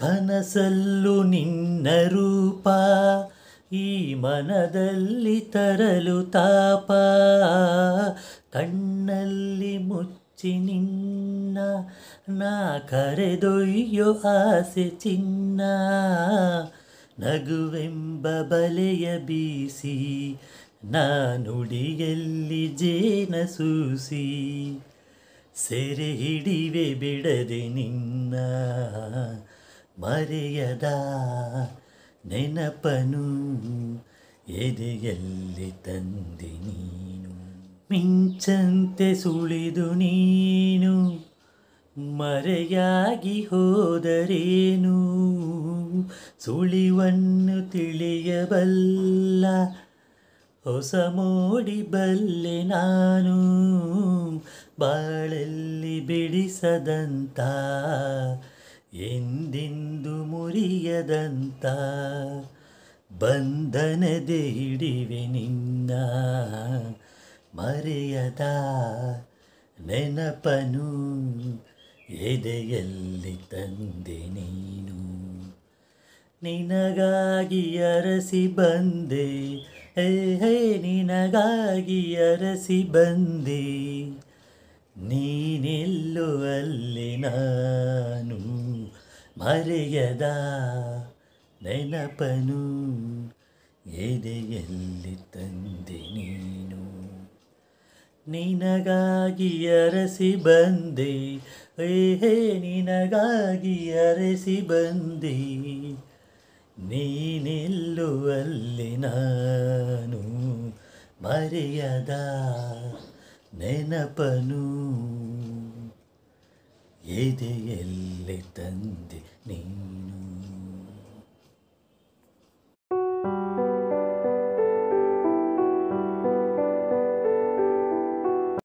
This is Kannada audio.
ಕನಸಲ್ಲು ನಿನ್ನ ರೂಪ ಈ ಮನದಲ್ಲಿ ತರಲು ತಾಪ ಕಣ್ಣಲ್ಲಿ ಮುಚ್ಚಿ ನಿನ್ನ ನಾ ಕರೆದೊಯ್ಯೋ ಆಸೆ ಚಿನ್ನ ನಗುವೆಂಬ ಬಲೆಯ ಬೀಸಿ ನುಡಿಯಲ್ಲಿ ಜೇನ ಸೂಸಿ ಸೆರೆ ಹಿಡಿವೆ ಬಿಡದೆ ನಿನ್ನ ಮರೆಯದ ನೆನಪನು ಎದೆಯಲ್ಲಿ ತಂದೆ ನೀನು ಮಿಂಚಂತೆ ಸುಳಿದು ನೀನು ಮರೆಯಾಗಿ ಹೋದರೇನು ಸುಳಿವನ್ನು ತಿಳಿಯಬಲ್ಲ ಹೊಸ ಮೋಡಿ ಬಲ್ಲೆ ನಾನು ಬಾಳಲ್ಲಿ ಬಿಡಿಸದಂತ ಎಂದೆಂದು ಮುರಿಯದಂತ ಬಂಧನದೆ ಹಿಡಿವೆ ನಿನ್ನ ಮರೆಯದ ನೆನಪನು ಎದೆಯಲ್ಲಿ ತಂದೆ ನೀನು ನಿನಗಾಗಿ ಅರಸಿ ಬಂದೆ ಹೇ ನಿನಗಾಗಿ ಅರಸಿ ಬಂದೆ ನೀನೆಲ್ಲೋ ಅಲ್ಲಿ ನಾನು ಮರೆಯದ ನೆನಪನು ಎದೆಯಲ್ಲಿ ತಂದೆ ನೀನು ನಿನಗಾಗಿ ಅರಸಿ ಬಂದೆ ಹೇ ನಿನಗಾಗಿ ಅರಸಿ ಬಂದೆ ನೀನೆಲ್ಲೋ ಅಲ್ಲಿ ನಾನು ಮರೆಯದ ನೆನಪನು ಎದೆಯಲ್ಲಿ ತಂದೆ ನೀನು.